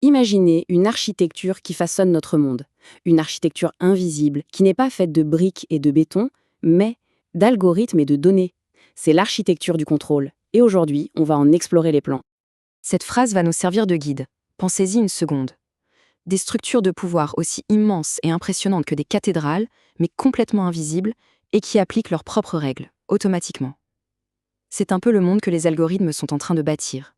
Imaginez une architecture qui façonne notre monde. Une architecture invisible, qui n'est pas faite de briques et de béton, mais d'algorithmes et de données. C'est l'architecture du contrôle. Et aujourd'hui, on va en explorer les plans. Cette phrase va nous servir de guide. Pensez-y une seconde. Des structures de pouvoir aussi immenses et impressionnantes que des cathédrales, mais complètement invisibles, et qui appliquent leurs propres règles, automatiquement. C'est un peu le monde que les algorithmes sont en train de bâtir.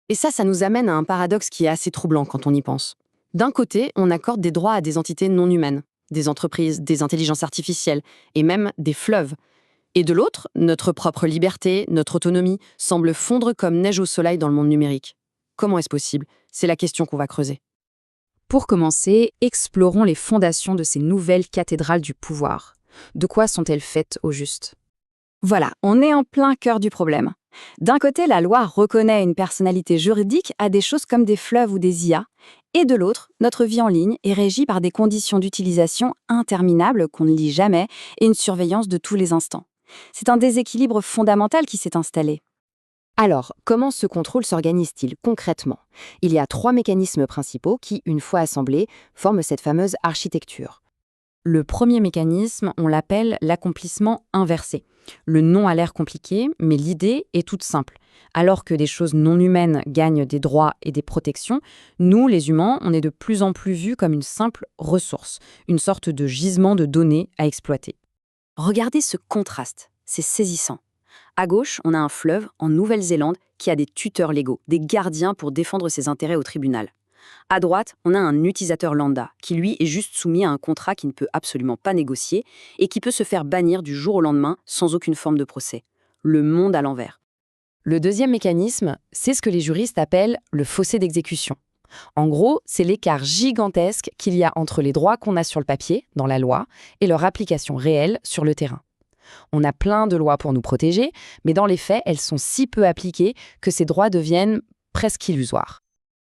Et ça nous amène à un paradoxe qui est assez troublant quand on y pense. D'un côté, on accorde des droits à des entités non humaines, des entreprises, des intelligences artificielles, et même des fleuves. Et de l'autre, notre propre liberté, notre autonomie, semblent fondre comme neige au soleil dans le monde numérique. Comment est-ce possible? C'est la question qu'on va creuser. Pour commencer, explorons les fondations de ces nouvelles cathédrales du pouvoir. De quoi sont-elles faites au juste? Voilà, on est en plein cœur du problème. D'un côté, la loi reconnaît une personnalité juridique à des choses comme des fleuves ou des IA, et de l'autre, notre vie en ligne est régie par des conditions d'utilisation interminables qu'on ne lit jamais et une surveillance de tous les instants. C'est un déséquilibre fondamental qui s'est installé. Alors, comment ce contrôle s'organise-t-il concrètement? Il y a 3 mécanismes principaux qui, une fois assemblés, forment cette fameuse architecture. Le premier mécanisme, on l'appelle l'accomplissement inversé. Le nom a l'air compliqué, mais l'idée est toute simple. Alors que des choses non humaines gagnent des droits et des protections, nous, les humains, on est de plus en plus vus comme une simple ressource, une sorte de gisement de données à exploiter. Regardez ce contraste, c'est saisissant. À gauche, on a un fleuve en Nouvelle-Zélande qui a des tuteurs légaux, des gardiens pour défendre ses intérêts au tribunal. À droite, on a un utilisateur lambda qui, lui, est juste soumis à un contrat qui ne peut absolument pas négocier et qui peut se faire bannir du jour au lendemain sans aucune forme de procès. Le monde à l'envers. Le deuxième mécanisme, c'est ce que les juristes appellent le fossé d'exécution. En gros, c'est l'écart gigantesque qu'il y a entre les droits qu'on a sur le papier, dans la loi, et leur application réelle sur le terrain. On a plein de lois pour nous protéger, mais dans les faits, elles sont si peu appliquées que ces droits deviennent presque illusoires.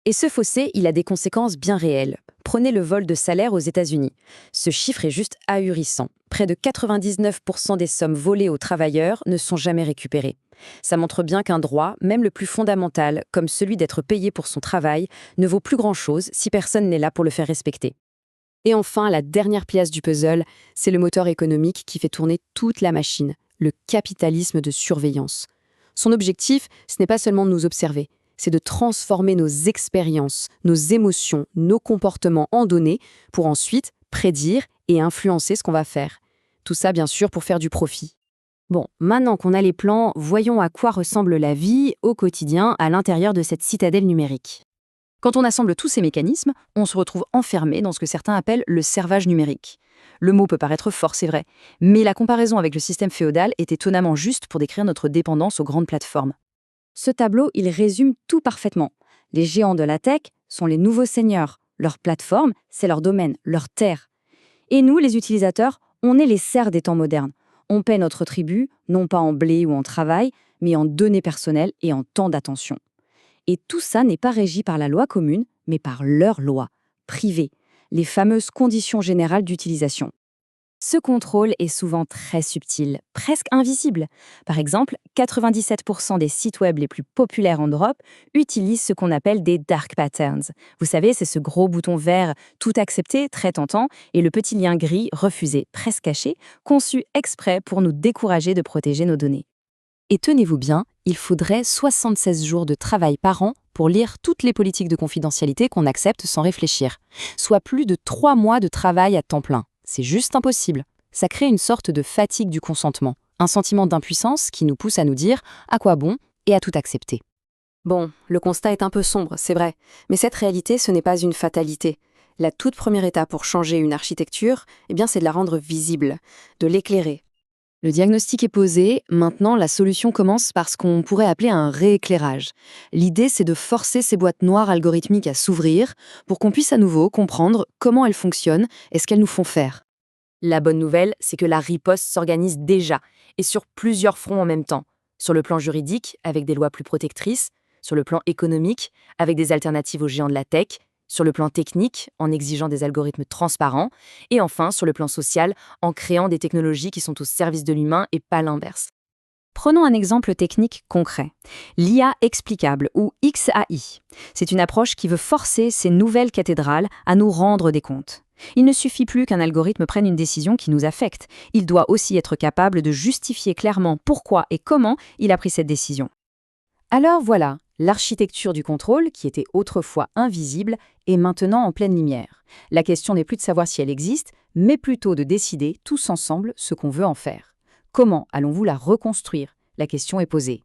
Et ce fossé, il a des conséquences bien réelles. Prenez le vol de salaire aux États-Unis. Ce chiffre est juste ahurissant. Près de 99% des sommes volées aux travailleurs ne sont jamais récupérées. Ça montre bien qu'un droit, même le plus fondamental, comme celui d'être payé pour son travail, ne vaut plus grand-chose si personne n'est là pour le faire respecter. Et enfin, la dernière pièce du puzzle, c'est le moteur économique qui fait tourner toute la machine, le capitalisme de surveillance. Son objectif, ce n'est pas seulement de nous observer, c'est de transformer nos expériences, nos émotions, nos comportements en données pour ensuite prédire et influencer ce qu'on va faire. Tout ça, bien sûr, pour faire du profit. Bon, maintenant qu'on a les plans, voyons à quoi ressemble la vie au quotidien à l'intérieur de cette citadelle numérique. Quand on assemble tous ces mécanismes, on se retrouve enfermé dans ce que certains appellent le servage numérique. Le mot peut paraître fort, c'est vrai, mais la comparaison avec le système féodal est étonnamment juste pour décrire notre dépendance aux grandes plateformes. Ce tableau, il résume tout parfaitement. Les géants de la tech sont les nouveaux seigneurs. Leur plateforme, c'est leur domaine, leur terre. Et nous, les utilisateurs, on est les serfs des temps modernes. On paie notre tribut, non pas en blé ou en travail, mais en données personnelles et en temps d'attention. Et tout ça n'est pas régi par la loi commune, mais par leur loi, privée, les fameuses conditions générales d'utilisation. Ce contrôle est souvent très subtil, presque invisible. Par exemple, 97% des sites web les plus populaires en Europe utilisent ce qu'on appelle des dark patterns. Vous savez, c'est ce gros bouton vert tout accepté, très tentant, et le petit lien gris refusé, presque caché, conçu exprès pour nous décourager de protéger nos données. Et tenez-vous bien, il faudrait 76 jours de travail par an pour lire toutes les politiques de confidentialité qu'on accepte sans réfléchir, soit plus de 3 mois de travail à temps plein. C'est juste impossible. Ça crée une sorte de fatigue du consentement, un sentiment d'impuissance qui nous pousse à nous dire à quoi bon et à tout accepter. Bon, le constat est un peu sombre, c'est vrai, mais cette réalité, ce n'est pas une fatalité. La toute première étape pour changer une architecture, c'est de la rendre visible, de l'éclairer. Le diagnostic est posé, maintenant la solution commence par ce qu'on pourrait appeler un rééclairage. L'idée, c'est de forcer ces boîtes noires algorithmiques à s'ouvrir pour qu'on puisse à nouveau comprendre comment elles fonctionnent et ce qu'elles nous font faire. La bonne nouvelle, c'est que la riposte s'organise déjà, et sur plusieurs fronts en même temps. Sur le plan juridique, avec des lois plus protectrices, sur le plan économique, avec des alternatives aux géants de la tech, sur le plan technique, en exigeant des algorithmes transparents, et enfin sur le plan social, en créant des technologies qui sont au service de l'humain et pas l'inverse. Prenons un exemple technique concret. L'IA explicable, ou XAI. C'est une approche qui veut forcer ces nouvelles cathédrales à nous rendre des comptes. Il ne suffit plus qu'un algorithme prenne une décision qui nous affecte. Il doit aussi être capable de justifier clairement pourquoi et comment il a pris cette décision. Alors voilà, l'architecture du contrôle, qui était autrefois invisible, est maintenant en pleine lumière. La question n'est plus de savoir si elle existe, mais plutôt de décider tous ensemble ce qu'on veut en faire. Comment allons-vous la reconstruire? La question est posée.